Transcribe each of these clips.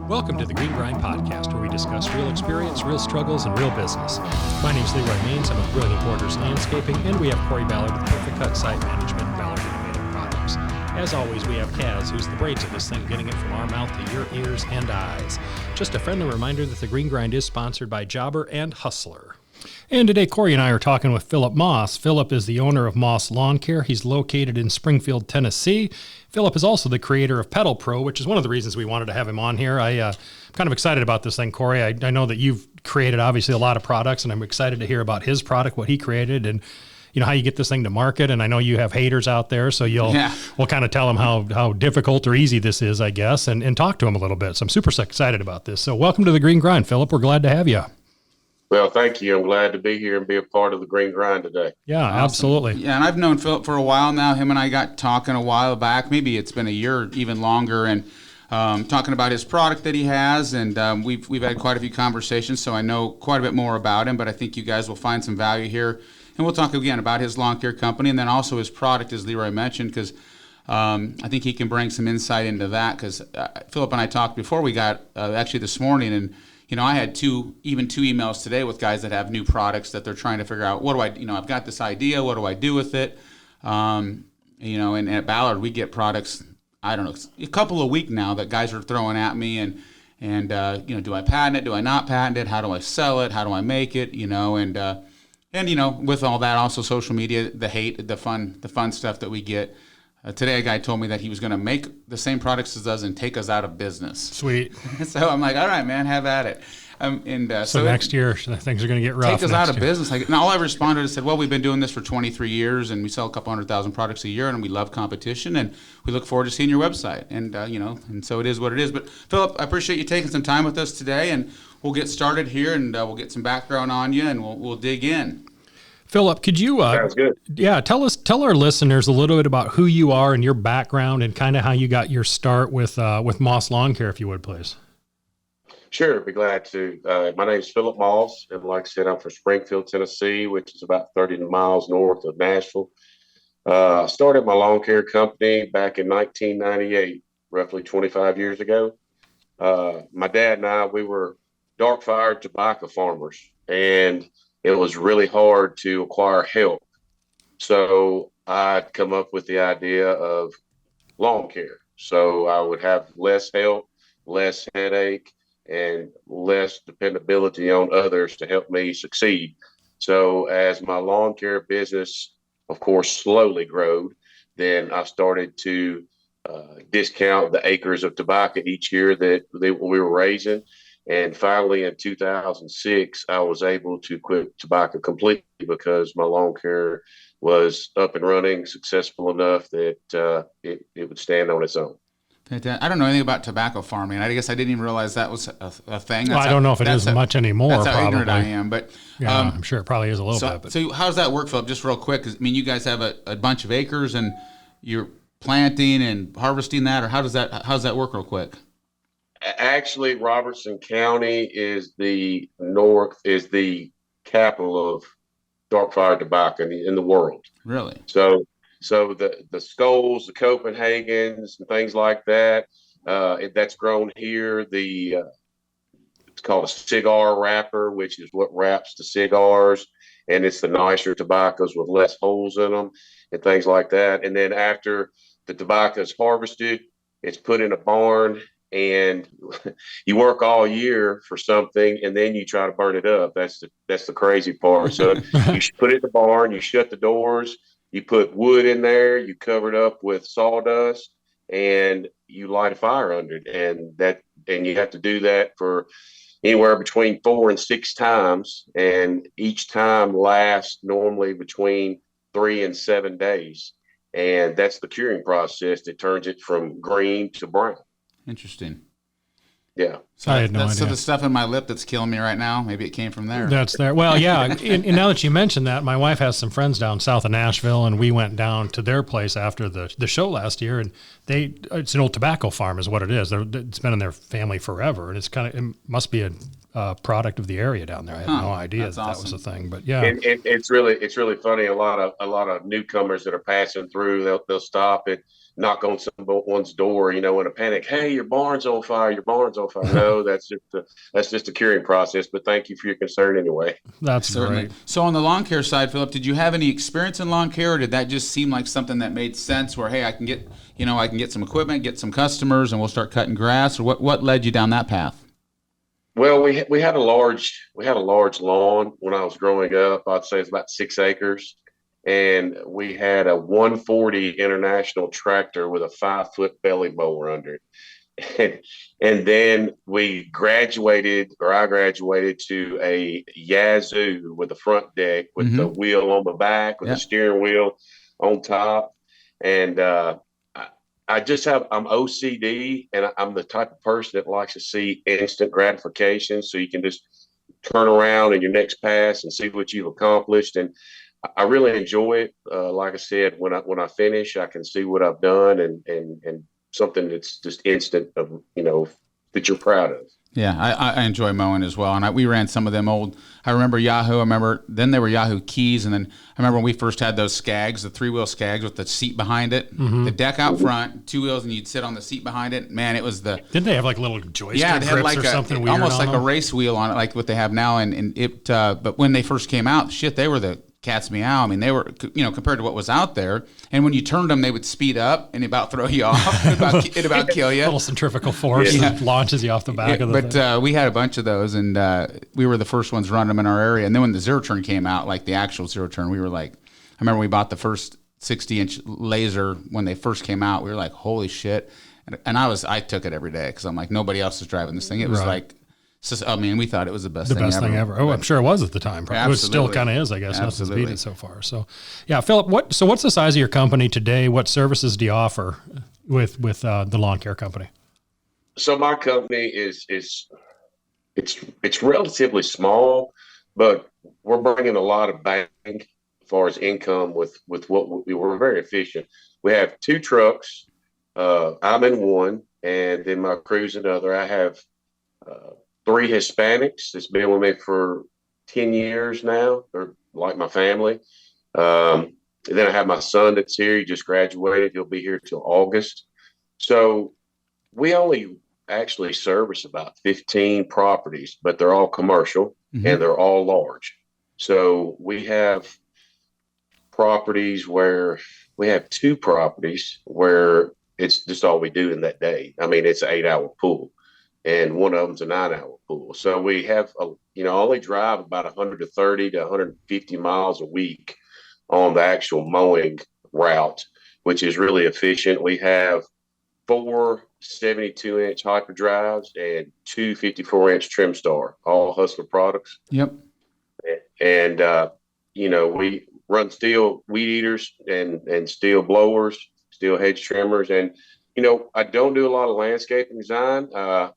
Welcome to the Green Grind Podcast, where we discuss real experience, real struggles, and real business. My name is LeRoy Maines. I'm with Brilliant Borders Landscaping, and we have Kory Ballard with Perfect Cut Site Management and Ballard Innovative Products. As always, we have Kaz, who's the brains of this thing, getting it from our mouth to your ears and eyes. Just a friendly reminder that the Green Grind is sponsored by Jobber and Hustler. And today, Kory and I are talking with Phillip Moss. Phillip is the owner of Moss Lawn Care. He's located in Springfield, Tennessee. Phillip is also the creator of Pedal Pro, which is one of the reasons we wanted to have him on here. I'm kind of excited about this thing, Kory. I know that you've created, obviously, a lot of products, and I'm excited to hear about his product, what he created, and you know how you get this thing to market. And I know you have haters out there, so we'll kind of tell them how difficult or easy this is, I guess, and talk to them a little bit. So I'm super excited about this. So welcome to the Green Grind, Phillip. We're glad to have you. Well, thank you. I'm glad to be here and be a part of the Green Grind today. Yeah, awesome. Absolutely. Yeah, and I've known Phillip for a while now. Him and I got talking a while back. Maybe it's been a year, even longer, and talking about his product that he has. And we've had quite a few conversations, so I know quite a bit more about him. But I think you guys will find some value here. And we'll talk again about his lawn care company and then also his product, as LeRoy mentioned, because I think he can bring some insight into that. Because Phillip and I talked before we got actually this morning, and you know, I had two emails today with guys that have new products that they're trying to figure out, I've got this idea, what do I do with it? And at Ballard, we get products, I don't know, a couple a week now that guys are throwing at me and do I patent it? Do I not patent it? How do I sell it? How do I make it? And with all that, also social media, the hate, the fun stuff that we get. Today, a guy told me that he was going to make the same products as us and take us out of business. Sweet. So I'm like, all right, man, have at it. So next year, things are going to get rough. Take us out of business. And all I responded is said, well, we've been doing this for 23 years, and we sell a couple 100,000 products a year, and we love competition, and we look forward to seeing your website. And so it is what it is. But, Phillip, I appreciate you taking some time with us today, and we'll get started here, and we'll get some background on you, and we'll dig in. Phillip, could you Sounds good. Yeah, tell our listeners a little bit about who you are and your background and kind of how you got your start with Moss Lawn Care, if you would, please. Sure, be glad to. My name is Phillip Moss, and like I said, I'm from Springfield, Tennessee, which is about 30 miles north of Nashville. I started my lawn care company back in 1998, roughly 25 years ago. My dad and I, we were dark-fired tobacco farmers, and it was really hard to acquire help. So I'd come up with the idea of lawn care. So I would have less help, less headache, and less dependability on others to help me succeed. So as my lawn care business, of course, slowly grew, then I started to discount the acres of tobacco each year that we were raising. And finally, in 2006, I was able to quit tobacco completely because my lawn care was up and running, successful enough that it would stand on its own. I don't know anything about tobacco farming. I guess I didn't even realize that was a thing. Well, I don't know if it is much anymore. That's how probably. ignorant I am. But yeah, I'm sure it probably is a little bit. But. So how does that work, Phillip? Just real quick, 'cause, I mean, you guys have a bunch of acres and you're planting and harvesting that, or how does that work, real quick? Actually, Robertson County is the capital of dark fire tobacco in the world. Really? So the Skulls, the Copenhagens, and things like that, that's grown here. It's called a cigar wrapper, which is what wraps the cigars, and it's the nicer tobaccos with less holes in them and things like that. And then after the tobacco is harvested, it's put in a barn. And you work all year for something, and then you try to burn it up. That's the crazy part. So you put it in the barn, you shut the doors, you put wood in there, you cover it up with sawdust, and you light a fire under it. And you have to do that for anywhere between 4 and 6 times, and each time lasts normally between 3 and 7 days. And that's the curing process that turns it from green to brown. Interesting. Yeah. So I had no idea. So the stuff in my lip that's killing me right now, maybe it came from there. That's there. Well, yeah. And now that you mentioned that, my wife has some friends down south of Nashville, and we went down to their place after the show last year, and it's an old tobacco farm is what it is. It's been in their family forever, and it must be a product of the area down there. I had no idea that was a thing, but yeah. It's really funny. A lot of newcomers that are passing through, they'll stop at knock on someone's door, in a panic. Hey, your barn's on fire. Your barn's on fire. No, that's just a curing process. But thank you for your concern anyway. That's Certainly. great. So on the lawn care side, Phillip, did you have any experience in lawn care, or did that just seem like something that made sense? Where hey, I can get some equipment, get some customers, and we'll start cutting grass. Or what led you down that path? Well, we had a large lawn when I was growing up. I'd say it's about 6 acres. And we had a 140 International tractor with a 5-foot belly mower under it. And then I graduated to a Yazoo with a front deck with the wheel on the back with the steering wheel on top. And I'm OCD, and I'm the type of person that likes to see instant gratification. So you can just turn around in your next pass and see what you've accomplished. And I really enjoy it. Like I said, when I finish, I can see what I've done and something that's just instant of, that you're proud of. Yeah, I enjoy mowing as well. And we ran some of them old, I remember Yahoo. Then they were Yahoo Keys. And then I remember when we first had those Skags, the 3-wheel Skags with the seat behind it, the deck out front, 2 wheels, and you'd sit on the seat behind it. Man, it was Didn't they have like little joystick they had grips like or something weird almost on like them? a race wheel on it, like what they have now. But when they first came out, they were the cat's meow. I mean, they were, compared to what was out there. And when you turned them, they would speed up and about throw you off. It'd about kill you. A little centrifugal force that launches you off the back of the thing. But we had a bunch of those, and we were the first ones running them in our area. And then when the zero turn came out, like the actual zero turn, we were like, I remember we bought the first 60-inch laser when they first came out. We were like, holy shit. And I took it every day because I'm like, nobody else is driving this thing. It was like, we thought it was the best thing ever. Oh, I'm sure it was at the time. It still kind of is, I guess. Nothing's beat it so far. So, yeah, Phillip, what's the size of your company today? What services do you offer with the lawn care company? So my company it's relatively small, but we're bringing a lot of bang as far as income with what we're very efficient. We have 2 trucks. I'm in one, and then my crew's another. I have 3 Hispanics that's been with me for 10 years now. They're like my family. Then I have my son that's here. He just graduated. He'll be here till August. So we only actually service about 15 properties, but they're all commercial and they're all large. So we have we have 2 properties where it's just all we do in that day. I mean, it's an 8-hour pool. And one of them's a 9-hour pool. So we have, only drive about 130 to 150 miles a week on the actual mowing route, which is really efficient. We have 4 72-inch hyperdrives and 2 54-inch Trim Star, all Hustler products. Yep. And, we run steel weed eaters and steel blowers, steel hedge trimmers, and I don't do a lot of landscaping design.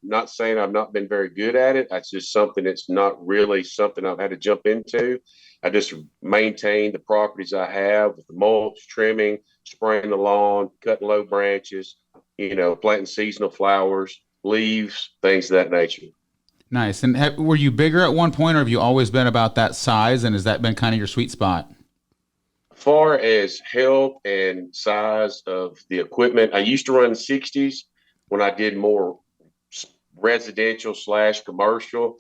Not saying I've not been very good at it. That's just something that's not really something I've had to jump into. I just maintain the properties I have with the mulch, trimming, spraying the lawn, cutting low branches, planting seasonal flowers, leaves, things of that nature. Nice. And were you bigger at one point, or have you always been about that size? And has that been kind of your sweet spot? Far as help and size of the equipment, I used to run 60s when I did more residential / commercial.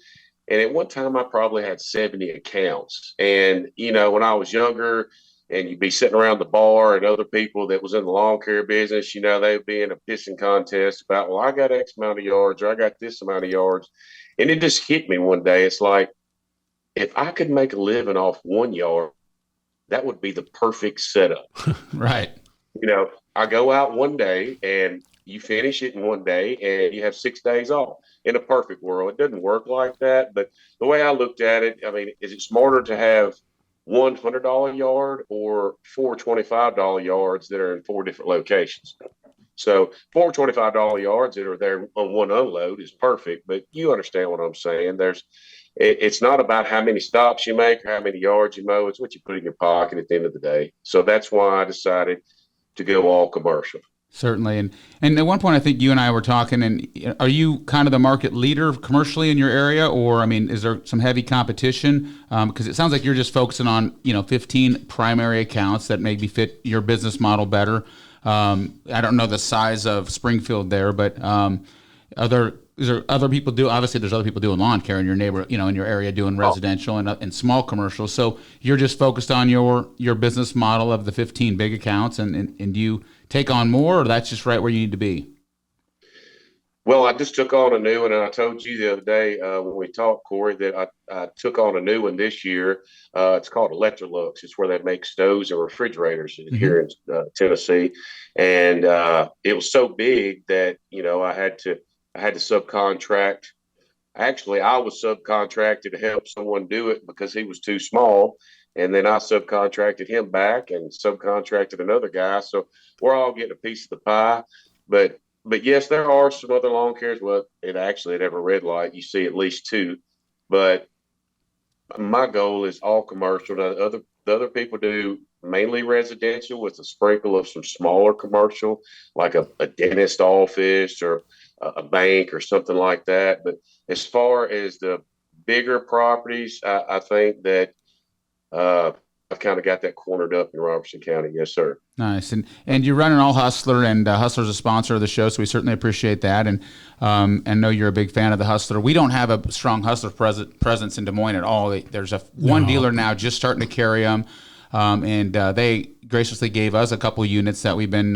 And at one time I probably had 70 accounts. And, when I was younger and you'd be sitting around the bar and other people that was in the lawn care business, they'd be in a pissing contest about, well, I got X amount of yards or I got this amount of yards. And it just hit me one day. It's like, if I could make a living off 1 yard, that would be the perfect setup. Right. I go out one day and you finish it in one day and you have 6 days off. In a perfect world, it doesn't work like that. But the way I looked at it, is it smarter to have one $100 yard or 4 $25 yards that are in 4 different locations? So 4 $25 yards that are there on one unload is perfect. But you understand what I'm saying. It's not about how many stops you make or how many yards you mow. It's what you put in your pocket at the end of the day. So that's why I decided to go all commercial. Certainly. And at one point, I think you and I were talking, and are you kind of the market leader commercially in your area? Or, is there some heavy competition? Because it sounds like you're just focusing on, 15 primary accounts that maybe fit your business model better. I don't know the size of Springfield there, but is there other people do? Obviously, there's other people doing lawn care in your neighbor, in your area doing residential and small commercial. So you're just focused on your business model of the 15 big accounts, and do you take on more, or that's just right where you need to be? Well, I just took on a new one, and I told you the other day when we talked, Kory, that I took on a new one this year. It's called Electrolux. It's where they make stoves and refrigerators here in Tennessee, and it was so big that I had to subcontract. Actually, I was subcontracted to help someone do it because he was too small, and then I subcontracted him back and subcontracted another guy. So we're all getting a piece of the pie, but. But yes, there are some other lawn cares. Well, at every red light, you see at least two. But my goal is all commercial. The other people do mainly residential with a sprinkle of some smaller commercial, like a dentist office or a bank or something like that. But as far as the bigger properties, I think that I've kind of got that cornered up in Robertson County. Yes, sir. Nice. And you run an all Hustler, and Hustler's a sponsor of the show, so we certainly appreciate that. And know you're a big fan of the Hustler. We don't have a strong Hustler presence in Des Moines at all. There's one dealer now just starting to carry them, and they graciously gave us a couple units that we've been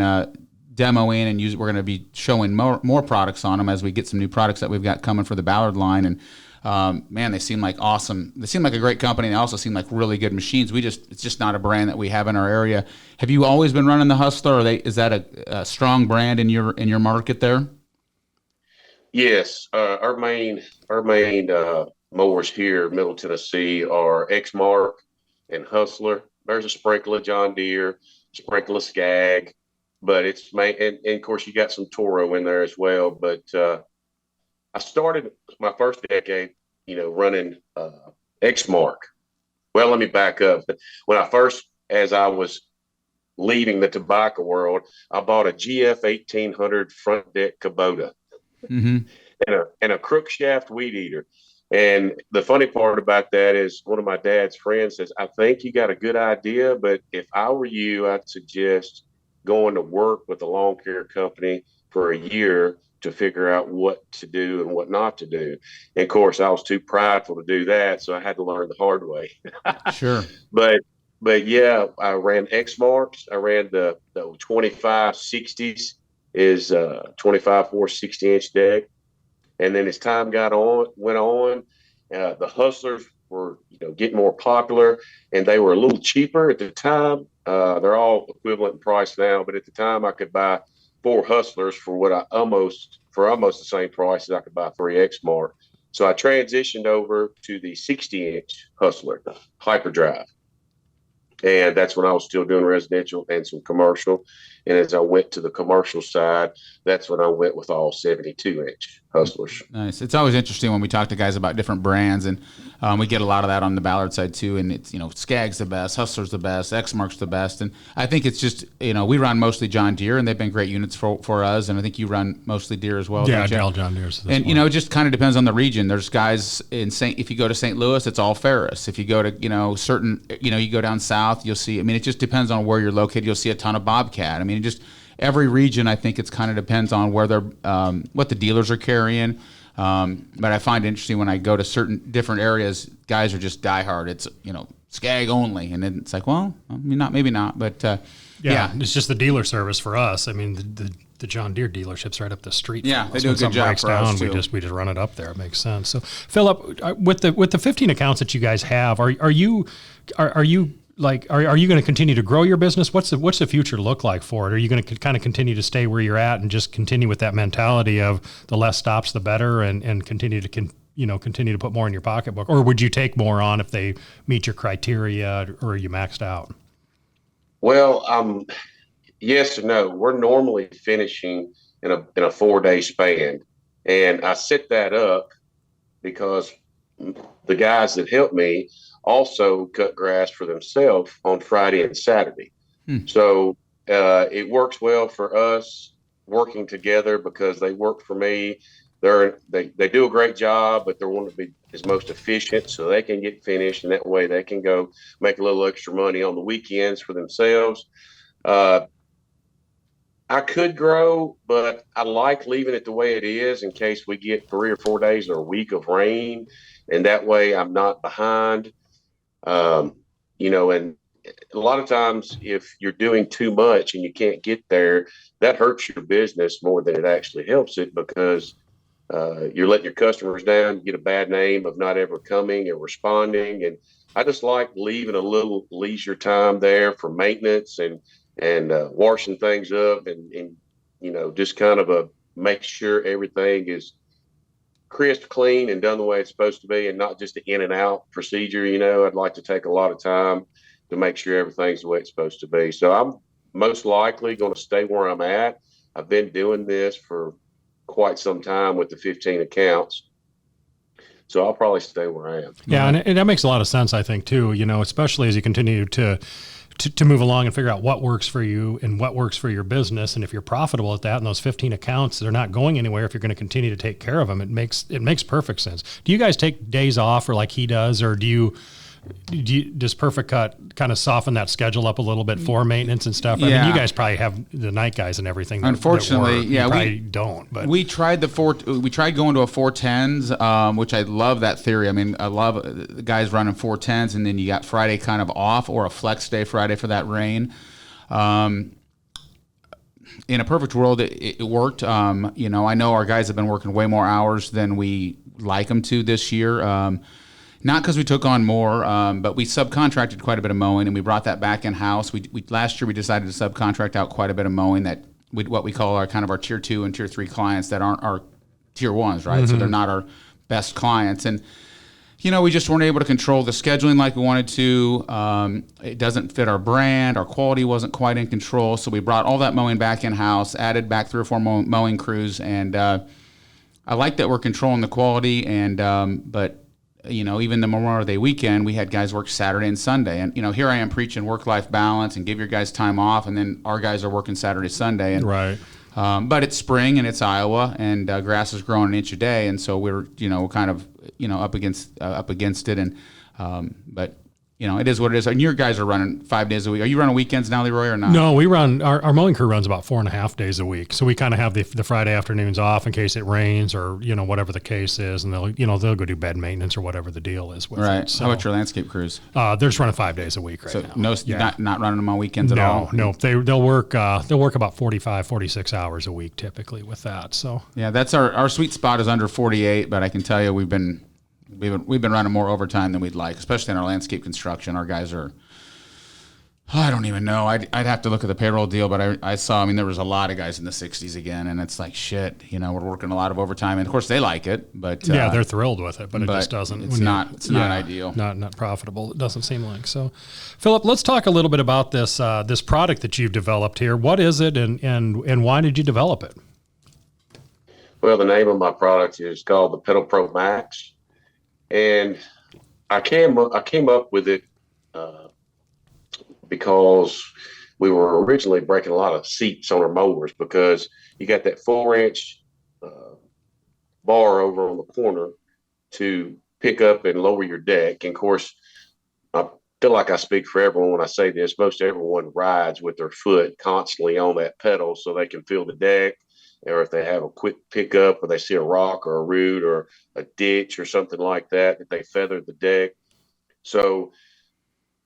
demoing and we're going to be showing more products on them as we get some new products that we've got coming for the Ballard line. And man, they seem like awesome. They seem like a great company. They also seem like really good machines. It's just not a brand that we have in our area. Have you always been running the Hustler, or is that a strong brand in your market there? Yes, our main mowers here in Middle Tennessee are Exmark and Hustler. There's a sprinkle of John Deere, sprinkle of Skag, but it's and of course you got some Toro in there as well. But I started my first decade, running Exmark. Well, let me back up. As I was leaving the tobacco world, I bought a GF 1800 front deck Kubota and a crook shaft weed eater. And the funny part about that is one of my dad's friends says, I think you got a good idea, but if I were you, I'd suggest going to work with a lawn care company for a year to figure out what to do and what not to do. And of course, I was too prideful to do that, so I had to learn the hard way. Sure. But yeah, I ran X-Marks. I ran the 2560s is 25 4 60-inch deck. And then as time went on, the Hustlers were getting more popular, and they were a little cheaper at the time. They're all equivalent in price now, but at the time I could buy 4 Hustlers for almost the same price as I could buy 3 Exmark. So I transitioned over to the 60-inch Hustler hyperdrive. And that's when I was still doing residential and some commercial. And as I went to the commercial side, that's when I went with all 72-inch Hustlers. Nice. It's always interesting when we talk to guys about different brands, and we get a lot of that on the Ballard side too. And it's, Skag's the best, Hustler's the best, Exmark's the best. And I think it's just, we run mostly John Deere, and they've been great units for us. And I think you run mostly Deere as well. Yeah, John Deere's. And, it just kind of depends on the region. There's guys if you go to St. Louis, it's all Ferris. If you go to, certain, you go down south, you'll see, it just depends on where you're located. You'll see a ton of Bobcat. Every region, I think it's kind of depends on where they're, what the dealers are carrying. But I find it interesting when I go to certain different areas, guys are just diehard. It's, Skag only. And then it's like, well, maybe not. But yeah, it's just the dealer service for us. The John Deere dealership's right up the street. Yeah, they do a good job for us too. We just run it up there. It makes sense. So, Phillip, with the 15 accounts that you guys have, are you going to continue to grow your business? What's the future look like for it? Are you going to kind of continue to stay where you're at and just continue with that mentality of the less stops, the better, and continue to put more in your pocketbook? Or would you take more on if they meet your criteria, or are you maxed out? Well, yes and no. We're normally finishing in a 4-day span, and I set that up because the guys that help me also cut grass for themselves on Friday and Saturday. So it works well for us working together because they work for me. They do a great job, but they want to be as most efficient so they can get finished, and that way they can go make a little extra money on the weekends for themselves. I could grow, but I like leaving it the way it is in case we get 3 or 4 days or a week of rain, and that way I'm not behind. Um, and a lot of times if you're doing too much and you can't get there, that hurts your business more than it actually helps it because you're letting your customers down. You get a bad name of not ever coming and responding. And I just like leaving a little leisure time there for maintenance and washing things up and just kind of a make sure everything is crisp, clean, and done the way it's supposed to be, and not just an in and out procedure. I'd like to take a lot of time to make sure everything's the way it's supposed to be. So I'm most likely going to stay where I'm at. I've been doing this for quite some time with the 15 accounts. So I'll probably stay where I am. Yeah, and that makes a lot of sense, I think, too, especially as you continue to move along and figure out what works for you and what works for your business. And if you're profitable at that and those 15 accounts, they're not going anywhere if you're going to continue to take care of them. It makes perfect sense. Do you guys take days off or like he does, or does Perfect Cut kind of soften that schedule up a little bit for maintenance and stuff? I mean, you guys probably have the night guys and everything. Unfortunately, we don't. But we tried going to a 410s, which I love that theory. I mean, I love the guys running 410s, and then you got Friday kind of off or a flex day Friday for that rain. In a perfect world, it worked. I know our guys have been working way more hours than we like them to this year. Not because we took on more, but we subcontracted quite a bit of mowing, and we brought that back in house. We last year we decided to subcontract out quite a bit of mowing what we call our tier 2 and tier 3 clients that aren't our tier 1s, right? Mm-hmm. So they're not our best clients, and we just weren't able to control the scheduling like we wanted to. It doesn't fit our brand. Our quality wasn't quite in control, so we brought all that mowing back in house, added back 3 or 4 mowing crews, and I like that we're controlling the quality, and but. Even the Memorial Day weekend, we had guys work Saturday and Sunday. And, here I am preaching work-life balance and give your guys time off, and then our guys are working Saturday, Sunday. And, right. But it's spring, and it's Iowa, and grass is growing an inch a day. And so we're, kind of, up against it. And but it is what it is. And your guys are running 5 days a week. Are you running weekends now, LeRoy, or not? No, we run, our mowing crew runs about 4.5 days a week. So we kind of have the Friday afternoons off in case it rains or, whatever the case is. And they'll go do bed maintenance or whatever the deal is with it. So, how about your landscape crews? They're just running 5 days a week now. So not running them on weekends at all? No, they'll work about 45, 46 hours a week typically with that. So yeah, that's our sweet spot is under 48, but I can tell you we've been running more overtime than we'd like, especially in our landscape construction. Our guys are, I don't even know. I'd have to look at the payroll deal, but I saw, there was a lot of guys in the 60s again, and it's like, shit, we're working a lot of overtime. And of course they like it, but yeah, they're thrilled with it, but it just doesn't. It's not ideal. Not profitable. It doesn't seem like. So, Phillip, let's talk a little bit about this product that you've developed here. What is it, and why did you develop it? Well, the name of my product is called the Pedal Pro Max. And I came up with it because we were originally breaking a lot of seats on our mowers because you got that 4-inch bar over on the corner to pick up and lower your deck. And of course, I feel like I speak for everyone when I say this. Most everyone rides with their foot constantly on that pedal so they can feel the deck. Or if they have a quick pickup or they see a rock or a root or a ditch or something like that, they feather the deck. So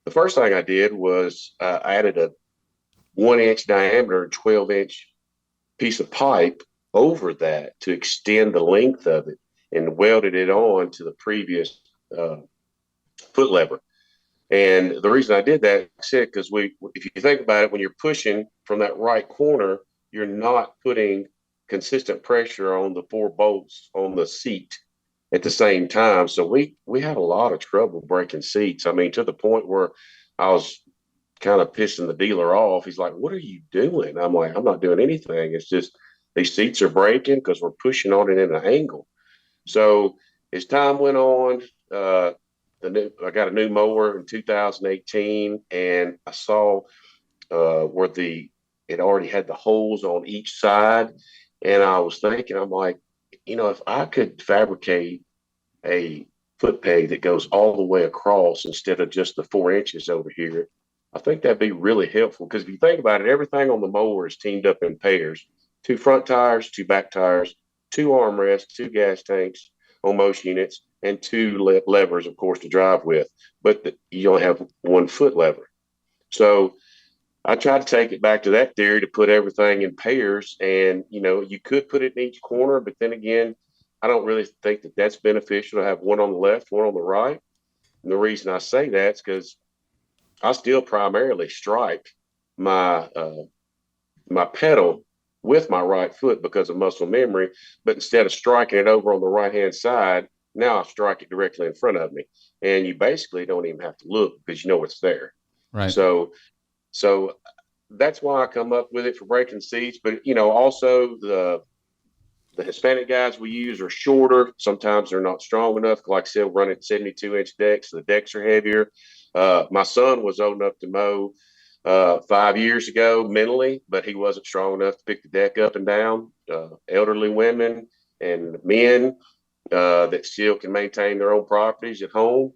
the first thing I did was I added a 1-inch diameter, 12-inch piece of pipe over that to extend the length of it and welded it on to the previous foot lever. And the reason I did that, because if you think about it, when you're pushing from that right corner, you're not putting consistent pressure on the 4 bolts on the seat at the same time. So we had a lot of trouble breaking seats. To the point where I was kind of pissing the dealer off. He's like, "What are you doing?" I'm like, "I'm not doing anything. It's just these seats are breaking because we're pushing on it in an angle." So as time went on, I got a new mower in 2018, and I saw where it already had the holes on each side. And I was thinking, I'm like, if I could fabricate a foot peg that goes all the way across instead of just the 4 inches over here, I think that'd be really helpful because if you think about it, everything on the mower is teamed up in pairs: two front tires, two back tires, two armrests, two gas tanks on most units, and two levers, of course, to drive with. But you only have one foot lever. So I tried to take it back to that theory to put everything in pairs. And, you could put it in each corner, but then again, I don't really think that that's beneficial to have one on the left, one on the right. And the reason I say that is because I still primarily strike my my pedal with my right foot because of muscle memory. But instead of striking it over on the right hand side, now I strike it directly in front of me, and you basically don't even have to look because you know it's there. Right. So that's why I come up with it for braking seats. But also the Hispanic guys we use are shorter. Sometimes they're not strong enough. Like I said, we're running 72-inch decks. So the decks are heavier. My son was old enough to mow 5 years ago mentally, but he wasn't strong enough to pick the deck up and down. Elderly women and men that still can maintain their own properties at home,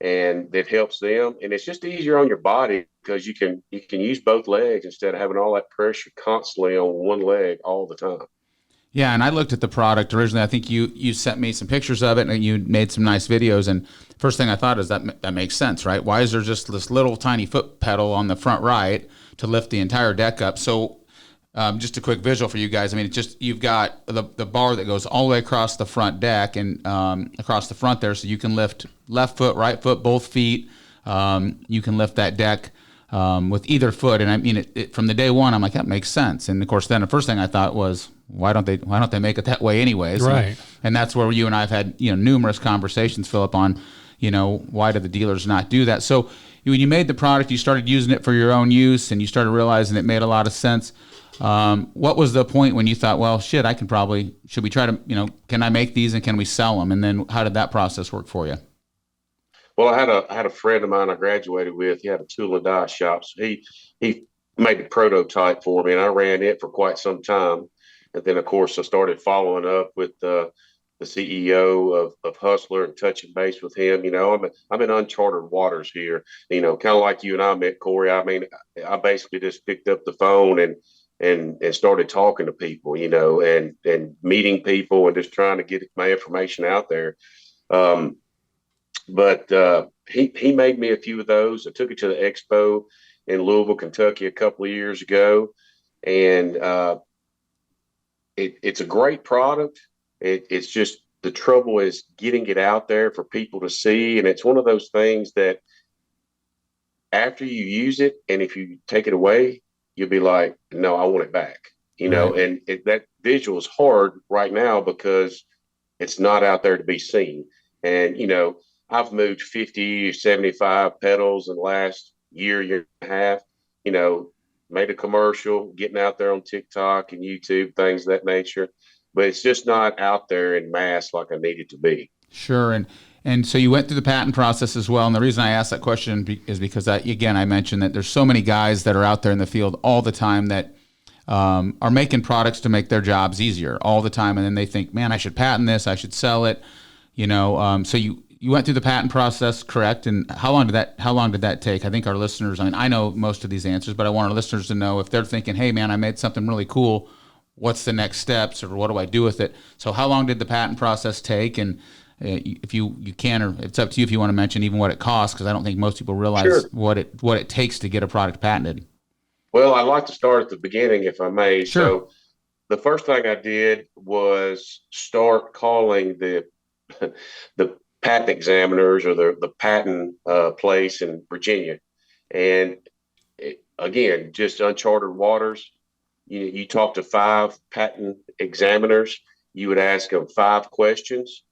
and that helps them. And it's just easier on your body because you can use both legs instead of having all that pressure constantly on one leg all the time. Yeah, and I looked at the product originally. I think you sent me some pictures of it, and you made some nice videos. And first thing I thought is that makes sense, right? Why is there just this little tiny foot pedal on the front right to lift the entire deck up? So just a quick visual for you guys. I mean, you've got the bar that goes all the way across the front deck and across the front there, so you can lift left foot, right foot, both feet. You can lift that deck with either foot. And I mean, from the day one, I'm like, that makes sense. And of course, then the first thing I thought was, why don't they make it that way anyways? Right. And that's where you and I've had numerous conversations, Phillip, on why do the dealers not do that? So when you made the product, you started using it for your own use, and you started realizing it made a lot of sense. What was the point when you thought, well, shit, should we try to, can I make these and can we sell them? And then how did that process work for you? Well, I had a friend of mine I graduated with. He had a tool and die shop. So he made the prototype for me, and I ran it for quite some time. And then, of course, I started following up with the CEO of Hustler and touching base with him. I'm in uncharted waters here. Kind of like you and I met, Kory. I mean, I basically just picked up the phone and started talking to people, and meeting people and just trying to get my information out there. But he made me a few of those. I took it to the expo in Louisville, Kentucky, a couple of years ago, and it's a great product. It's just the trouble is getting it out there for people to see, and it's one of those things that after you use it, and if you take it away, you'll be like, no, I want it back. Right. And that visual is hard right now because it's not out there to be seen. And I've moved 50, 75 pedals in the last year and a half, made a commercial, getting out there on TikTok and YouTube, things of that nature. But it's just not out there in mass like I need it to be. Sure. And so you went through the patent process as well. And the reason I asked that question is because, again, I mentioned that there's so many guys that are out there in the field all the time that are making products to make their jobs easier all the time. And then they think, man, I should patent this. I should sell it. So you went through the patent process, correct? And how long did that take? I think our listeners, I know most of these answers, but I want our listeners to know if they're thinking, hey, man, I made something really cool. What's the next steps, or what do I do with it? So how long did the patent process take? And if you can, or it's up to you if you want to mention even what it costs, because I don't think most people realize Sure. what it takes to get a product patented. Well, I'd like to start at the beginning, if I may. Sure. So the first thing I did was start calling the patent examiners or the patent place in Virginia. And again, just uncharted waters. You talk to 5 patent examiners, you would ask them 5 questions.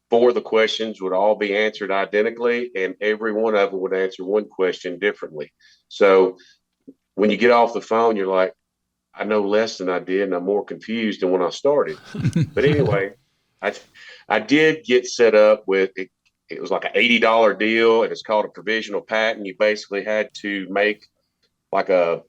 4 of the questions would all be answered identically, and every one of them would answer one question differently. So when you get off the phone, you're like, I know less than I did, and I'm more confused than when I started. But anyway, I did get set up with it. It was like an $80 deal, and it's called a provisional patent. You basically had to make like a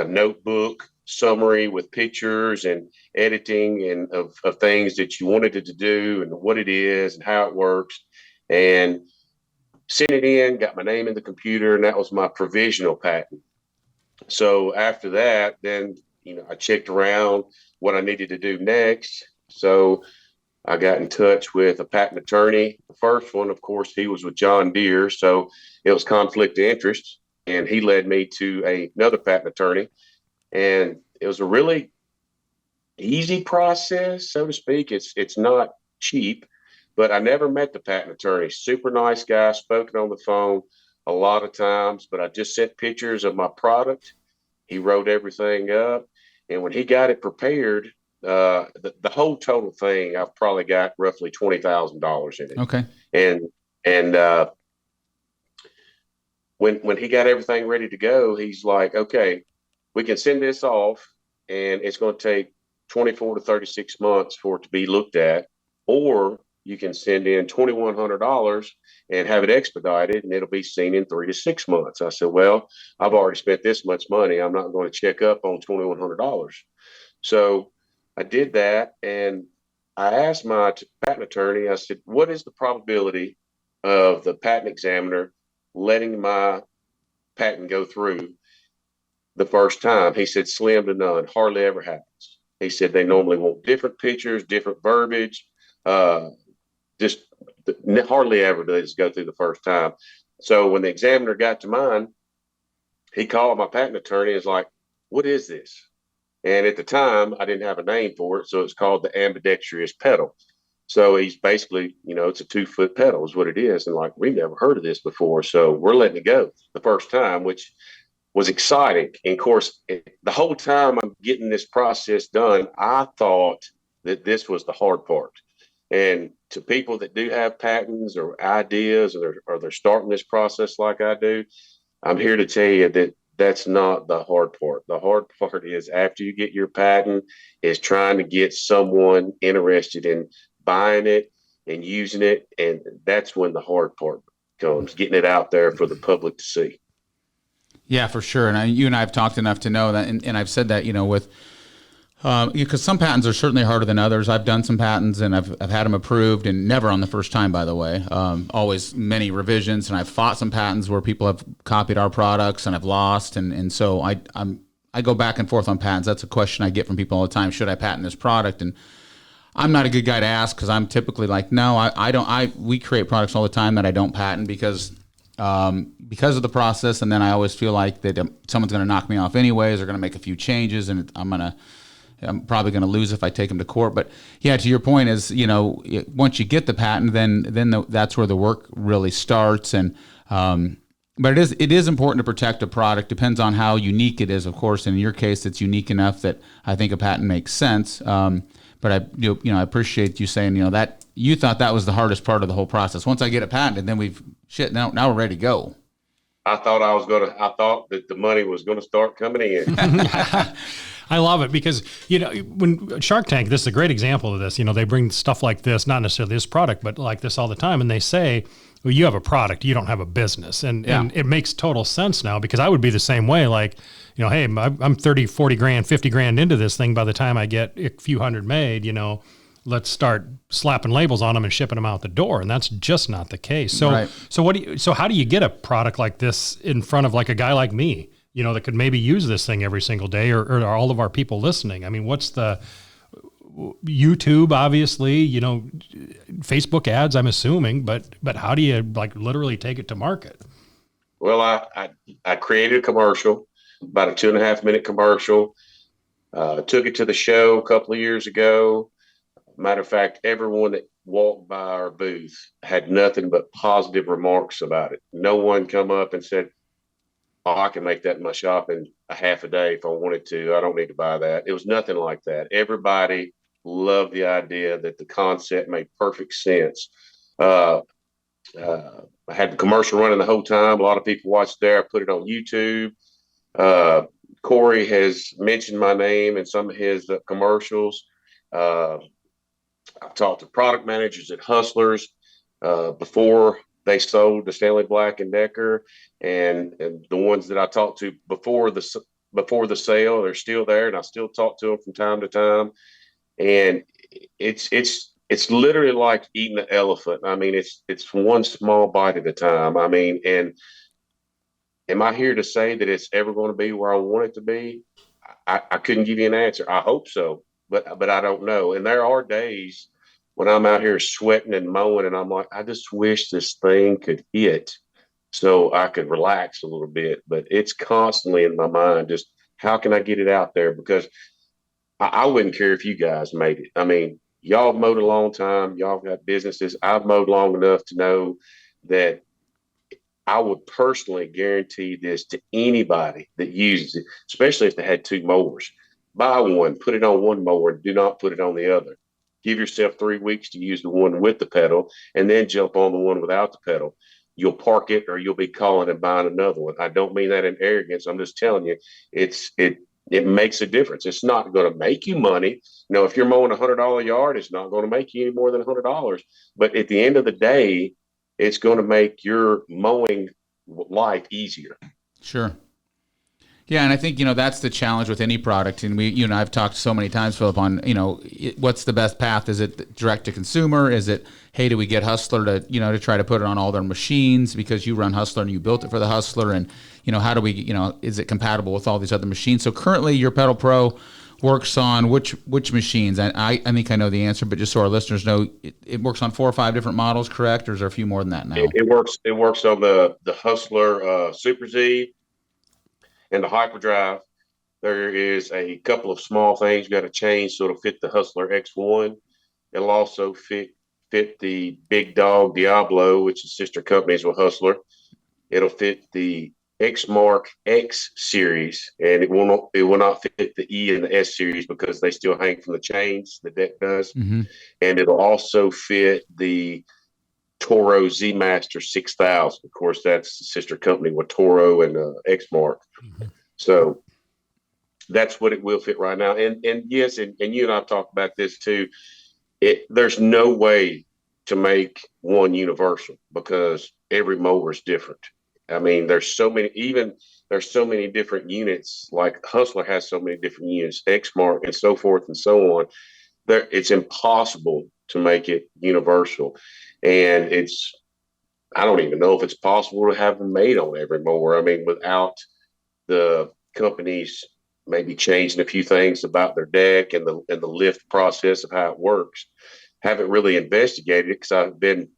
notebook summary with pictures and editing and of things that you wanted it to do and what it is and how it works. And sent it in, got my name in the computer, and that was my provisional patent. So after that, then, I checked around what I needed to do next. So I got in touch with a patent attorney. The first one, of course, he was with John Deere. So it was conflict of interest. And he led me to another patent attorney. And it was a really easy process, so to speak. It's not cheap, but I never met the patent attorney. Super nice guy, spoken on the phone a lot of times, but I just sent pictures of my product. He wrote everything up. And when he got it prepared, the whole total thing, I've probably got roughly $20,000 in it. Okay. And when he got everything ready to go, he's like, okay, we can send this off, and it's going to take 24 to 36 months for it to be looked at, or you can send in $2,100 and have it expedited, and it'll be seen in 3 to 6 months. I said, well, I've already spent this much money. I'm not going to check up on $2,100. So I did that, and I asked my patent attorney, I said, what is the probability of the patent examiner letting my patent go through the first time? He said, slim to none, hardly ever happens. He said they normally want different pictures, different verbiage, just hardly ever does go through the first time. So when the examiner got to mine, he called my patent attorney and was like, what is this? And at the time, I didn't have a name for it, so it's called the ambidextrous pedal. So he's basically, it's a 2-foot pedal is what it is. And like, we've never heard of this before, so we're letting it go the first time, which was exciting. And of course, the whole time I'm getting this process done, I thought that this was the hard part. And to people that do have patents or ideas, or they're starting this process like I do, I'm here to tell you that that's not the hard part. The hard part is after you get your patent is trying to get someone interested in buying it and using it. And that's when the hard part comes, getting it out there for the public to see. Yeah, for sure. And you and I have talked enough to know that, and I've said that, with because some patents are certainly harder than others. I've done some patents and I've had them approved, and never on the first time, by the way. Always many revisions, and I've fought some patents where people have copied our products and I've lost, and so I go back and forth on patents. That's a question I get from people all the time. Should I patent this product? And I'm not a good guy to ask, because I'm typically like, no, I don't. We create products all the time that I don't patent because of the process, and then I always feel like that someone's going to knock me off anyways, or going to make a few changes, and I'm probably going to lose if I take them to court. But yeah, to your point is, once you get the patent, then that's where the work really starts. And but it is important to protect a product. Depends on how unique it is, of course. And in your case, it's unique enough that I think a patent makes sense. But I appreciate you saying, that you thought that was the hardest part of the whole process. Once I get it patented, then now we're ready to go. I thought that the money was going to start coming in. I love it because, when Shark Tank, this is a great example of this. They bring stuff like this, not necessarily this product, but like this all the time. And they say, well, you have a product, you don't have a business. And it makes total sense now, because I would be the same way. Like, hey, I'm 30, 40 grand, 50 grand into this thing. By the time I get a few hundred made, let's start slapping labels on them and shipping them out the door. And that's just not the case. So, right. So how do you get a product like this in front of like a guy like me, that could maybe use this thing every single day, or all of our people listening? I mean, what's the YouTube, obviously, Facebook ads, I'm assuming, but how do you like literally take it to market? Well, I created a commercial, about a 2.5-minute commercial, took it to the show a couple of years ago. Matter of fact, everyone that walked by our booth had nothing but positive remarks about it. No one come up and said, oh, I can make that in my shop in a half a day if I wanted to. I don't need to buy that. It was nothing like that. Everybody loved the idea that the concept made perfect sense. I had the commercial running the whole time. A lot of people watched there. I put it on YouTube. Kory has mentioned my name in some of his commercials. I've talked to product managers at Hustlers before they sold to Stanley Black & Decker, and the ones that I talked to before the sale, they're still there, and I still talk to them from time to time. And it's it's literally like eating an elephant. I mean, it's one small bite at a time. I mean, and am I here to say that it's ever going to be where I want it to be? I couldn't give you an answer. I hope so, but I don't know. And there are days when I'm out here sweating and mowing, and I'm like, I just wish this thing could hit so I could relax a little bit. But it's constantly in my mind, just how can I get it out there? Because I wouldn't care if you guys made it. I mean, y'all have mowed a long time. Y'all got businesses. I've mowed long enough to know that I would personally guarantee this to anybody that uses it, especially if they had two mowers. Buy one, put it on one mower, do not put it on the other. Give yourself 3 weeks to use the one with the pedal and then jump on the one without the pedal. You'll park it or you'll be calling and buying another one. I don't mean that in arrogance. I'm just telling you, it makes a difference. It's not going to make you money. You know, if you're mowing $100 yard, it's not going to make you any more than $100. But at the end of the day, it's going to make your mowing life easier. Sure. Yeah, and I think, that's the challenge with any product. And you and I have talked so many times, Phillip, on, what's the best path? Is it direct to consumer? Is it, hey, do we get Hustler to try to put it on all their machines because you run Hustler and you built it for the Hustler? And, how do we, is it compatible with all these other machines? So currently your Pedal Pro works on which machines? I think I know the answer, but just so our listeners know, it works on 4 or 5 different models, correct? Or is there a few more than that now? It works on the Hustler Super Z and the Hyperdrive. There is a couple of small things you got to change so it'll fit the Hustler X1. It'll also fit the big dog Diablo, which is sister companies with Hustler. It'll fit the X-Mark X series, and it will not fit the E and the S series because they still hang from the chains. The deck does, and it'll also fit the Toro Z Master 6000. Of course, that's the sister company with Toro and X-Mark. So that's what it will fit right now. And yes, and you and I've talked about this too. There's no way to make one universal because every mower is different. I mean, there's so many different units, like Hustler has so many different units, X-Mark and so forth and so on. It's impossible to make it universal. And I don't even know if it's possible to have them made on every mower. I mean, without the companies maybe changing a few things about their deck and the lift process of how it works. Haven't really investigated it because I've been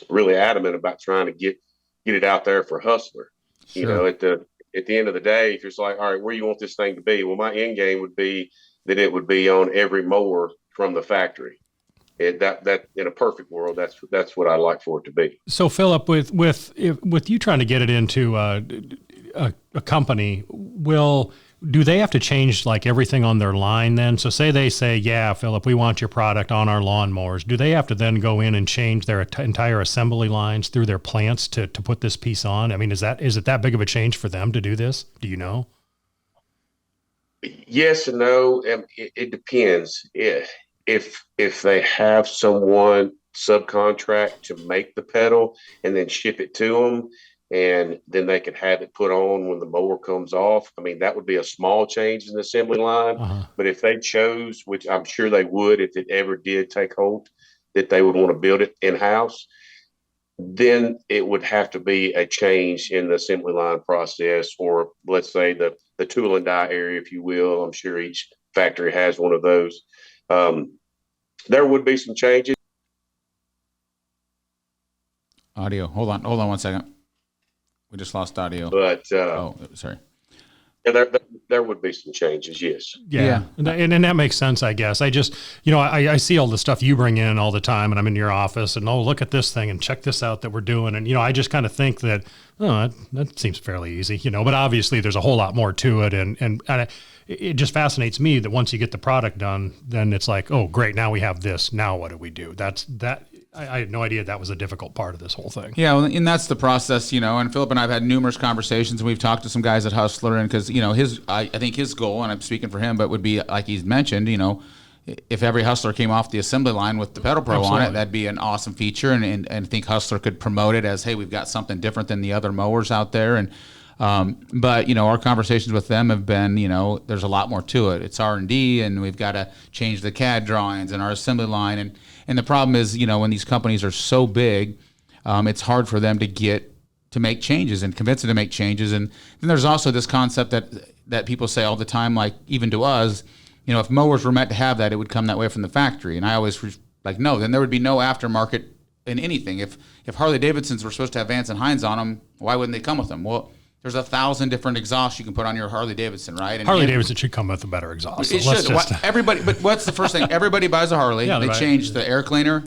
really adamant about trying to get it out there for Hustler. Sure. At the end of the day, if it's like, all right, where you want this thing to be? Well, my end game would be that it would be on every mower from the factory. That in a perfect world, that's what I like for it to be. So, Phillip, with you trying to get it into a company, do they have to change like everything on their line then? So say they say, yeah, Phillip, we want your product on our lawnmowers. Do they have to then go in and change their entire assembly lines through their plants to put this piece on? I mean, is it that big of a change for them to do this? Do you know? Yes and no. It depends. If they have someone subcontract to make the pedal and then ship it to them, and then they could have it put on when the mower comes off. I mean, that would be a small change in the assembly line. But if they chose, which I'm sure they would if it ever did take hold, that they would want to build it in-house, then it would have to be a change in the assembly line process, or let's say the tool and die area, if you will. I'm sure each factory has one of those. There would be some changes. Audio. Hold on 1 second. We just lost audio. But sorry. Yeah, there would be some changes, yes. Yeah. And that makes sense, I guess. I just, I see all the stuff you bring in all the time, and I'm in your office, and look at this thing and check this out that we're doing. And, I just kind of think that, that seems fairly easy, but obviously there's a whole lot more to it. And it just fascinates me that once you get the product done, then it's like, oh, great, now we have this. Now what do we do? I had no idea that was a difficult part of this whole thing. Yeah, well, and that's the process, and Phillip and I have had numerous conversations, and we've talked to some guys at Hustler, and because, I think his goal, and I'm speaking for him, but would be, like he's mentioned, if every Hustler came off the assembly line with the Pedal Pro on it, that'd be an awesome feature, and I think Hustler could promote it as, hey, we've got something different than the other mowers out there, and But, you know, our conversations with them have been, you know, there's a lot more to it. It's R&D, and we've got to change the CAD drawings and our assembly line. And the problem is, you know, when these companies are so big, it's hard for them to make changes and convince them to make changes. And then there's also this concept that people say all the time, like even to us, you know, if mowers were meant to have that, it would come that way from the factory. And I always no, then there would be no aftermarket in anything. If Harley Davidsons were supposed to have Vance and Hines on them, why wouldn't they come with them? Well, there's 1,000 different exhausts you can put on your Harley Davidson, right? And Harley Davidson should come with a better exhaust. It should. Everybody, but what's the first thing? Everybody buys a Harley. Yeah, they change the air cleaner,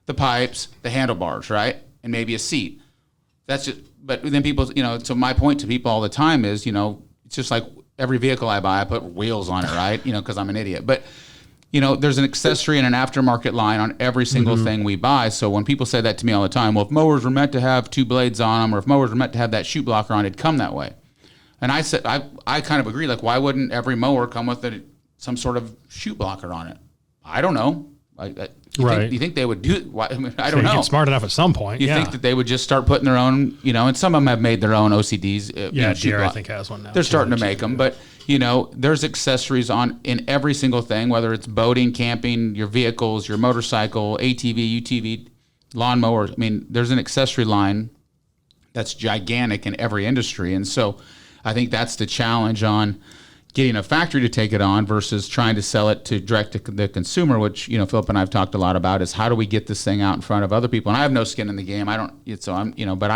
the pipes, the handlebars, right, and maybe a seat. That's just. But then people, you know. So my point to people all the time is, you know, it's just like every vehicle I buy, I put wheels on it, right? You know, because I'm an idiot. But you know, there's an accessory and an aftermarket line on every single thing we buy. So when people say that to me all the time, well, if mowers were meant to have 2 blades on them, or if mowers were meant to have that chute blocker on, it'd come that way. And I said, I kind of agree. Like, why wouldn't every mower come with some sort of chute blocker on it? I don't know. You think they would do? Why, I mean, I don't know. Get smart enough at some point. You think that they would just start putting their own, you know? And some of them have made their own OCDs. Deere I think has one now. They're starting to make them, but you know, there's accessories in every single thing, whether it's boating, camping, your vehicles, your motorcycle, ATV, UTV, lawnmower. I mean, there's an accessory line that's gigantic in every industry, and so I think that's the challenge on getting a factory to take it on versus trying to sell it to direct to the consumer, which, you know, Phillip and I have talked a lot about, is how do we get this thing out in front of other people? And I have no skin in the game. But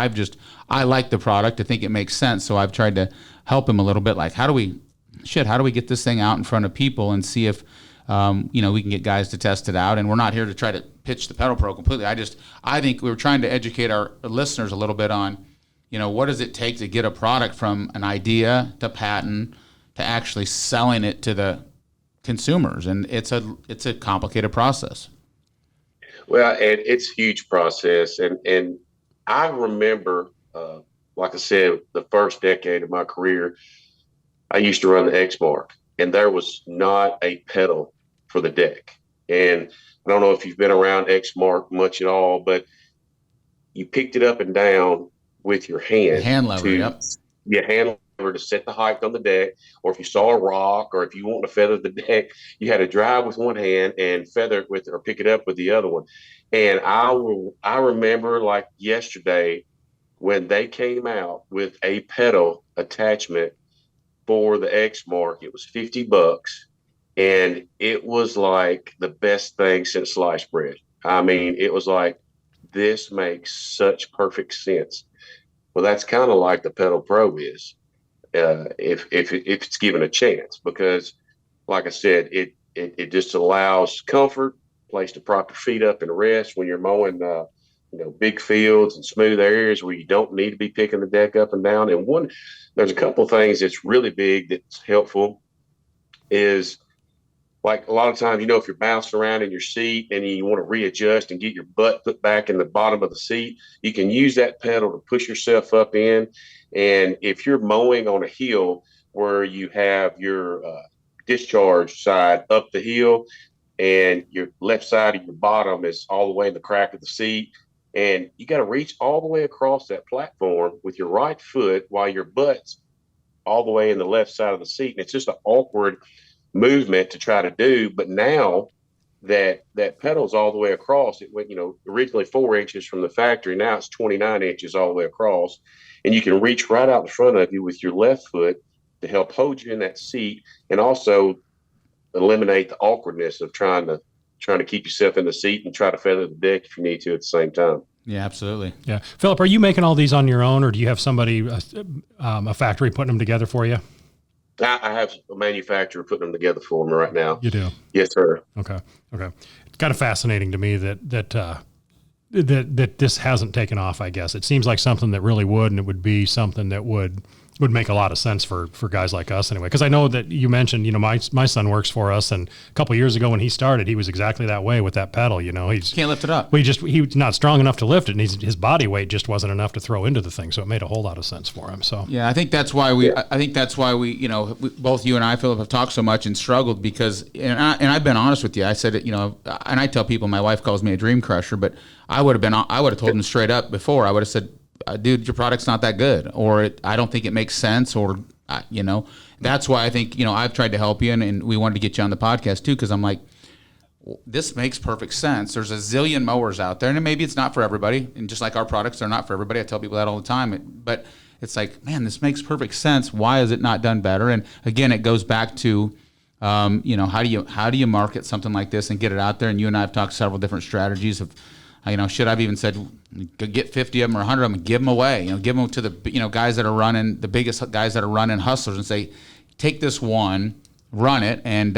I like the product. I think it makes sense. So I've tried to help him a little bit. Like, how do we get this thing out in front of people and see if, we can get guys to test it out? And we're not here to try to pitch the Pedal Pro completely. I think we were trying to educate our listeners a little bit on, you know, what does it take to get a product from an idea to patent to actually selling it to the consumers, and it's a complicated process. Well, and it's a huge process, and I remember, like I said, the first decade of my career, I used to run the X-Mark, and there was not a pedal for the deck. And I don't know if you've been around X-Mark much at all, but you picked it up and down with your hand. Hand lever, Your hand lever to set the height on the deck, or if you saw a rock, or if you want to feather the deck, you had to drive with one hand and feather it with, or pick it up with the other one. And I remember like yesterday when they came out with a pedal attachment for the X-Mark. It was $50, and it was like the best thing since sliced bread. I mean, it was like, this makes such perfect sense. Well, that's kind of like the Pedal Pro is, if it's given a chance, because, like I said, it just allows comfort, place to prop your feet up and rest when you're mowing, big fields and smooth areas where you don't need to be picking the deck up and down. And there's a couple of things that's really big that's helpful is, like, a lot of times, if you're bouncing around in your seat and you want to readjust and get your butt put back in the bottom of the seat, you can use that pedal to push yourself up in. And if you're mowing on a hill where you have your discharge side up the hill and your left side of your bottom is all the way in the crack of the seat, and you got to reach all the way across that platform with your right foot while your butt's all the way in the left side of the seat. And it's just an awkward movement to try to do. But now that pedal's all the way across, it went, originally 4 inches from the factory. Now it's 29 inches all the way across. And you can reach right out in front of you with your left foot to help hold you in that seat, and also eliminate the awkwardness of trying to keep yourself in the seat and try to feather the deck if you need to at the same time. Yeah, absolutely. Yeah. Phillip, are you making all these on your own, or do you have somebody, a factory putting them together for you? I have a manufacturer putting them together for me right now. You do? Yes, sir. Okay. It's kind of fascinating to me that this hasn't taken off, I guess. It seems like something that really would, and it would be something that would make a lot of sense for guys like us anyway. Because I know that you mentioned, my son works for us, and a couple of years ago when he started, he was exactly that way with that pedal. He can't lift it up. Well, he's not strong enough to lift it, and his body weight just wasn't enough to throw into the thing. So it made a whole lot of sense for him. So yeah, I think that's why we both you and I, Phillip, have talked so much and struggled because, and I've been honest with you. I said it, and I tell people my wife calls me a dream crusher, but I would have told him straight up before. I would have said, dude, your product's not that good, or I don't think it makes sense, or that's why I think I've tried to help you, and we wanted to get you on the podcast too, because I'm like, this makes perfect sense. There's a zillion mowers out there, and maybe it's not for everybody, and just like our products, they're not for everybody. I tell people that all the time, but it's like, man, this makes perfect sense. Why is it not done better? And again, it goes back to how do you market something like this and get it out there? And you and I have talked several different strategies of, should I've even said, get 50 of them or 100 of them and give them away. Give them to the guys that are running, the biggest guys that are running hustlers, and say, take this one, run it, and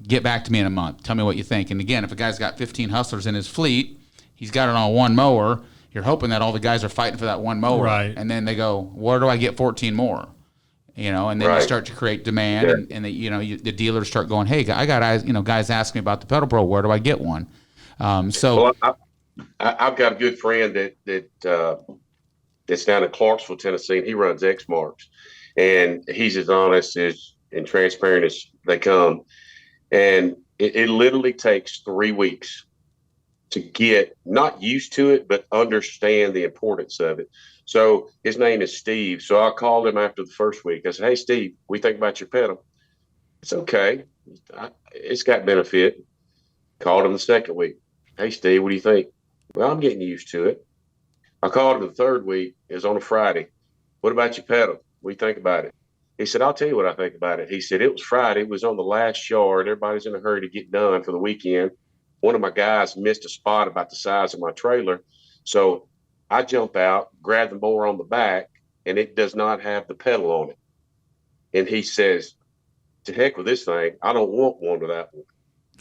get back to me in a month. Tell me what you think. And again, if a guy's got 15 hustlers in his fleet, he's got it on one mower. You're hoping that all the guys are fighting for that one mower, right? And then they go, where do I get 14 more? And then you start to create demand, and the dealers start going, hey, I got guys asking me about the Pedal Pro. Where do I get one? I've got a good friend that's down in Clarksville, Tennessee, and he runs X Marks, and he's as honest and transparent as they come. And it literally takes 3 weeks to get not used to it, but understand the importance of it. So his name is Steve. So I called him after the first week. I said, hey, Steve, we think about your pedal. It's okay. It's got benefit. Called him the second week. Hey, Steve, what do you think? Well, I'm getting used to it. I called him the third week. It was on a Friday. What about your pedal? What do you think about it? He said, I'll tell you what I think about it. He said, it was Friday. It was on the last yard. Everybody's in a hurry to get done for the weekend. One of my guys missed a spot about the size of my trailer. So I jump out, grab the mower on the back, and it does not have the pedal on it. And he says, to heck with this thing. I don't want one without one.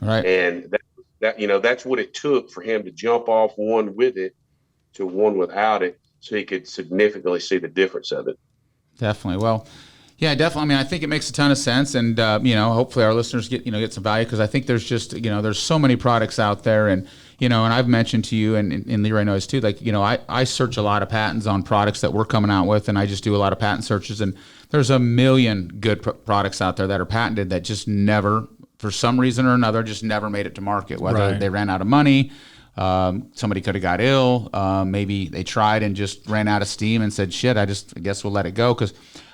Right. And that's what it took for him to jump off one with it to one without it, so he could significantly see the difference of it. Definitely. Well, yeah, definitely. I mean, I think it makes a ton of sense, and hopefully our listeners get some value, because I think there's just there's so many products out there, and and I've mentioned to you, and LeRoy knows too, like I search a lot of patents on products that we're coming out with, and I just do a lot of patent searches, and there's a million good products out there that are patented that just never, for some reason or another, just never made it to market. Whether they ran out of money, somebody could have got ill, maybe they tried and just ran out of steam and said, shit, I guess we'll let it go. Because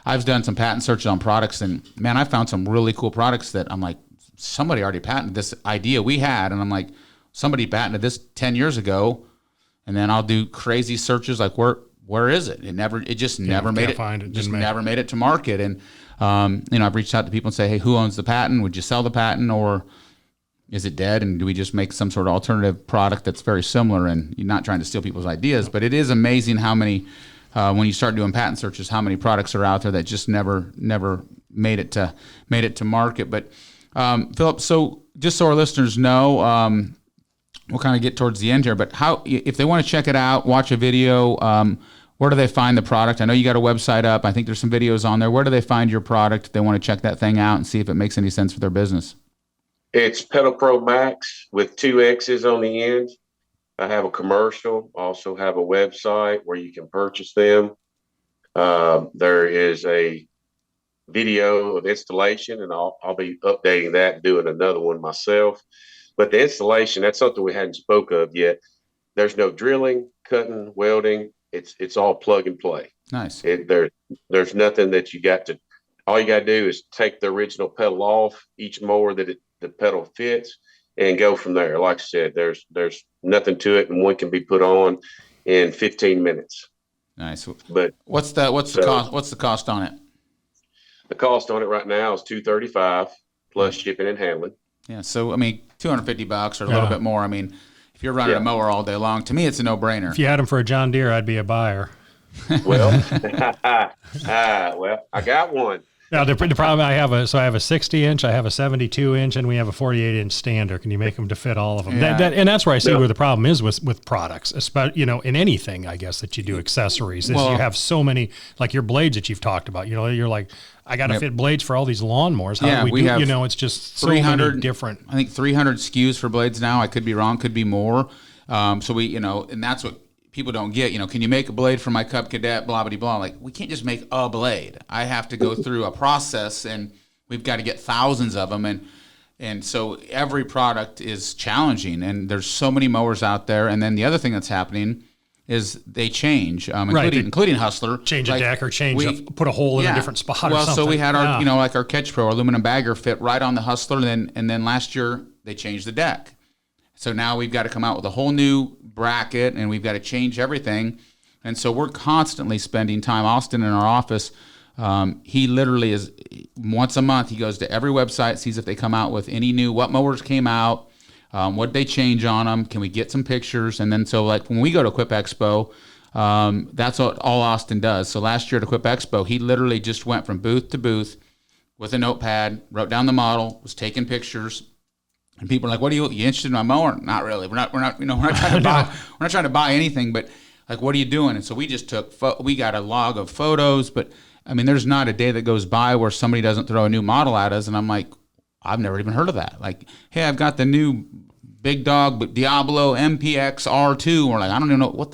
I've done some patent searches on products, and man, I found some really cool products that I'm like, somebody already patented this idea we had, and I'm like, somebody patented this 10 years ago, and then I'll do crazy searches like, where is it? It just never made it to market. And I've reached out to people and say, hey, who owns the patent? Would you sell the patent, or is it dead? And do we just make some sort of alternative product that's very similar? And you're not trying to steal people's ideas, but it is amazing how many, when you start doing patent searches, how many products are out there that just never made it to market. But Phillip, so just so our listeners know, we'll kind of get towards the end here, but how, if they want to check it out, watch a video, where do they find the product? I know you got a website up. I think there's some videos on there. Where do they find your product if they want to check that thing out and see if it makes any sense for their business? It's Pedal Pro Max with 2 X's on the end. I have a commercial, also have a website where you can purchase them. There is a video of installation, and I'll be updating that and doing another one myself. But the installation, that's something we hadn't spoke of yet. There's no drilling, cutting, welding. It's all plug and play. Nice. There's nothing that all you got to do is take the original pedal off each mower that the pedal fits and go from there. Like I said, there's nothing to it, and one can be put on in 15 minutes. Nice. But what's the cost? What's the cost on it? The cost on it right now is $235 plus shipping and handling. Yeah. So I mean, $250 or a little bit more. I mean, if you're running a mower all day long, to me, it's a no-brainer. If you had them for a John Deere, I'd be a buyer. Well, I got one. Now the problem I have a 60-inch, I have a 72-inch, and we have a 48-inch stander. Can you make them to fit all of them? Yeah. And that's where I see where the problem is with products, especially in anything, I guess, that you do accessories. Is you have so many, like your blades that you've talked about. You're like, I got to fit blades for all these lawnmowers. How do we do? Have it's just so many different. I think 300 SKUs for blades now. I could be wrong, could be more. So we, and that's what people don't get. Can you make a blade for my Cub Cadet, blah, blah, blah. Like, we can't just make a blade. I have to go through a process, and we've got to get thousands of them. And so every product is challenging, and there's so many mowers out there. And then the other thing that's happening is they change, Right. including Hustler. Change a deck or put a hole in a different spot or something. Well, so we had our, like our Catch Pro, our aluminum bagger fit right on the Hustler, and then last year they changed the deck. So now we've got to come out with a whole new bracket, and we've got to change everything. And so we're constantly spending time. Austin in our office, he literally is, once a month, he goes to every website, sees if they come out with any new, what mowers came out, what they change on them, can we get some pictures? And then so like when we go to Equip Expo, that's what all Austin does. So last year at Equip Expo, he literally just went from booth to booth with a notepad, wrote down the model, was taking pictures. And people are like, "What are you interested in my mower?" Not really. We're not trying to buy anything, but like, what are you doing? And so we just we got a log of photos, but I mean, there's not a day that goes by where somebody doesn't throw a new model at us. And I'm like, I've never even heard of that. Like, hey, I've got the new big dog Diablo MPX R2. And we're like, I don't even know what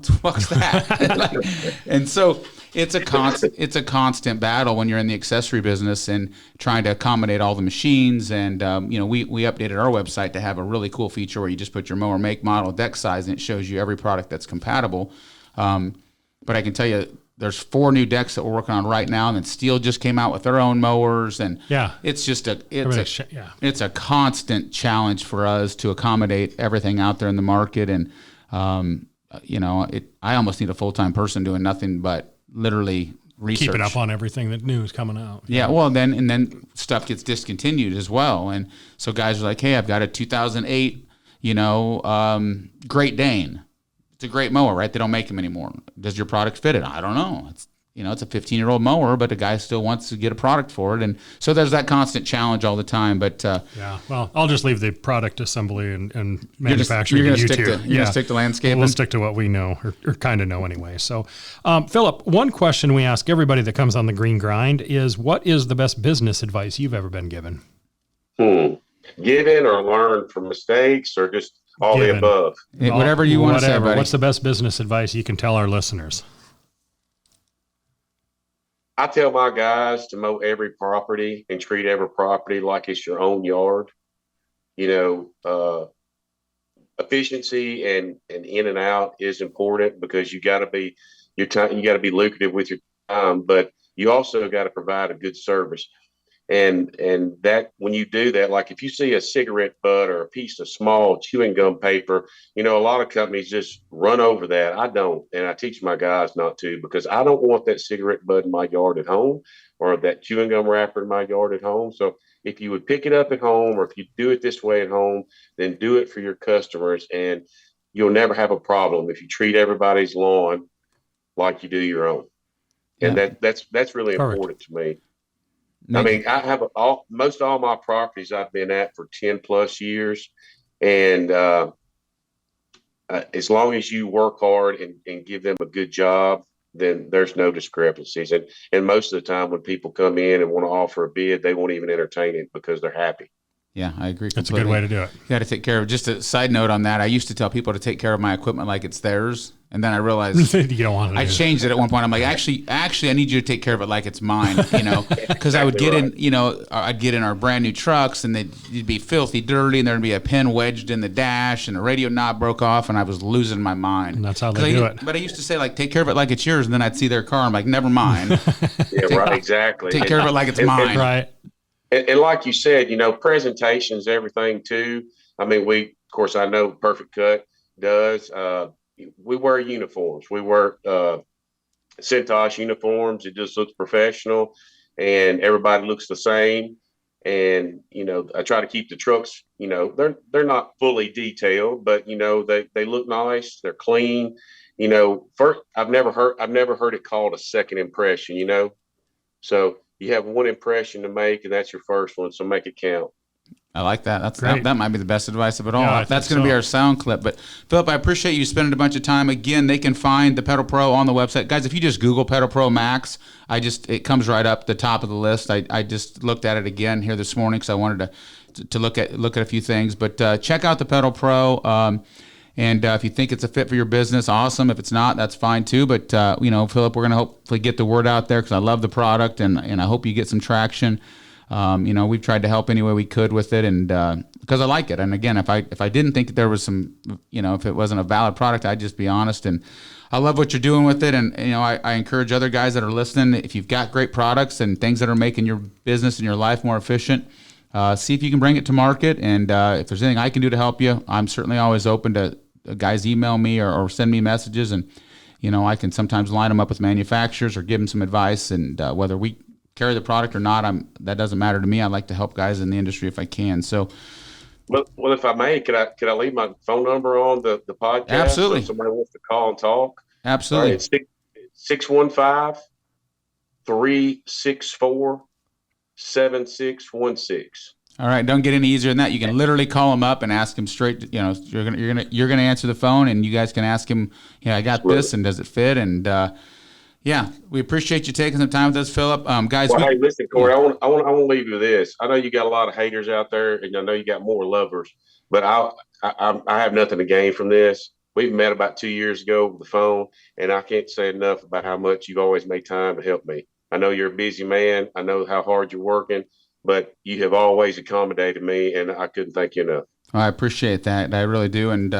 the fuck's that? And so it's a constant battle when you're in the accessory business and trying to accommodate all the machines. And we updated our website to have a really cool feature where you just put your mower make, model, deck size, and it shows you every product that's compatible. But I can tell you, there's 4 new decks that we're working on right now, and then Steel just came out with their own mowers, and it's just it's a constant challenge for us to accommodate everything out there in the market. And I almost need a full-time person doing nothing but literally research, keeping up on everything that new is coming out. Yeah, well, then stuff gets discontinued as well, and so guys are like, hey, I've got a 2008, Great Dane. It's a great mower, right? They don't make them anymore. Does your product fit it? I don't know. It's a 15-year-old mower, but the guy still wants to get a product for it, and so there's that constant challenge all the time. But well, I'll just leave the product assembly and manufacturing. You're to going to stick to landscaping. We'll stick to what we know or kind of know anyway. So, Phillip, one question we ask everybody that comes on the Green Grind is, what is the best business advice you've ever been given? Given or learned from mistakes, or just all the above? Whatever you want to say, buddy. What's the best business advice you can tell our listeners? I tell my guys to mow every property and treat every property like it's your own yard. Efficiency and in and out is important, because you got to be lucrative with your time, but you also got to provide a good service. And that, when you do that, like if you see a cigarette butt or a piece of small chewing gum paper, a lot of companies just run over that. I don't. And I teach my guys not to, because I don't want that cigarette butt in my yard at home, or that chewing gum wrapper in my yard at home. So if you would pick it up at home, or if you do it this way at home, then do it for your customers, and you'll never have a problem if you treat everybody's lawn like you do your own. And that's really important to me. I mean, I have most all my properties I've been at for 10 plus years. And as long as you work hard and give them a good job, then there's no discrepancies. And most of the time when people come in and want to offer a bid, they won't even entertain it because they're happy. Yeah, I agree completely. That's a good way to do it. You got to take care of, just a side note on that, I used to tell people to take care of my equipment like it's theirs. And then I realized you don't want to. I changed it at one point. I'm like, actually, I need you to take care of it like it's mine, because I would get I'd get in our brand new trucks, and they'd be filthy dirty, and there'd be a pin wedged in the dash, and the radio knob broke off, and I was losing my mind. And that's how they do it. But I used to say, like, take care of it like it's yours, and then I'd see their car. I'm like, never mind. Exactly. Take care of it like it's mine. Right. And like you said, presentation's everything too. I mean, of course, I know Perfect Cut does. We wear uniforms. We wear Cintosh uniforms. It just looks professional, and everybody looks the same. And I try to keep the trucks. They're not fully detailed, but they look nice. They're clean. First, I've never heard it called a second impression. So you have one impression to make, and that's your first one. So make it count. I like that. That might be the best advice of it all. Yeah, that's going to be our sound clip. But Phillip, I appreciate you spending a bunch of time. Again, they can find the Pedal Pro on the website. Guys, if you just Google Pedal Pro Max, it comes right up the top of the list. I just looked at it again here this morning because I wanted to look at a few things. But check out the Pedal Pro. And if you think it's a fit for your business, awesome. If it's not, that's fine too. But Phillip, we're going to hopefully get the word out there, because I love the product, and I hope you get some traction. We've tried to help any way we could with it, and because I like it. And again, if I didn't think that there was some, if it wasn't a valid product, I'd just be honest. And I love what you're doing with it. And I encourage other guys that are listening, if you've got great products and things that are making your business and your life more efficient, see if you can bring it to market. And if there's anything I can do to help you, I'm certainly always open to guys email me or send me messages, and I can sometimes line them up with manufacturers or give them some advice. And whether we carry the product or not, that doesn't matter to me. I like to help guys in the industry if I can. So, well, if I may, could I leave my phone number on the podcast? Absolutely. So if somebody wants to call and talk. Absolutely. It's 615-364-7616. All right, don't get any easier than that. You can literally call him up and ask him straight. You're gonna answer the phone, and you guys can ask him. I got this, and does it fit? And we appreciate you taking some time with us, Phillip. Guys, hey, listen, Kory, I want to leave you with this. I know you got a lot of haters out there, and I know you got more lovers, but I have nothing to gain from this. We've met about 2 years ago over the phone, and I can't say enough about how much you've always made time to help me. I know you're a busy man. I know how hard you're working, but you have always accommodated me, and I couldn't thank you enough. I appreciate that. I really do. And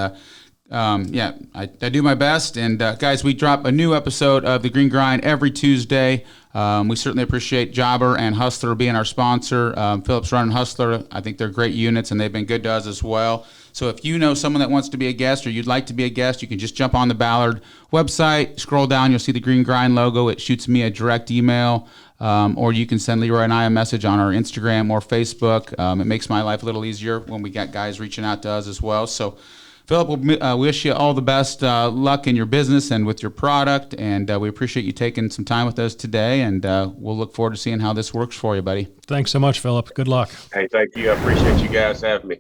I do my best. And guys, we drop a new episode of The Green Grind every Tuesday. We certainly appreciate Jobber and Hustler being our sponsor. Phillip's running Hustler. I think they're great units, and they've been good to us as well. So if you know someone that wants to be a guest or you'd like to be a guest, you can just jump on the Ballard website, scroll down, you'll see the Green Grind logo. It shoots me a direct email, or you can send LeRoy and I a message on our Instagram or Facebook. It makes my life a little easier when we got guys reaching out to us as well. So Phillip, we wish you all the best luck in your business and with your product, and we appreciate you taking some time with us today, and we'll look forward to seeing how this works for you, buddy. Thanks so much, Phillip. Good luck. Hey, thank you. I appreciate you guys having me.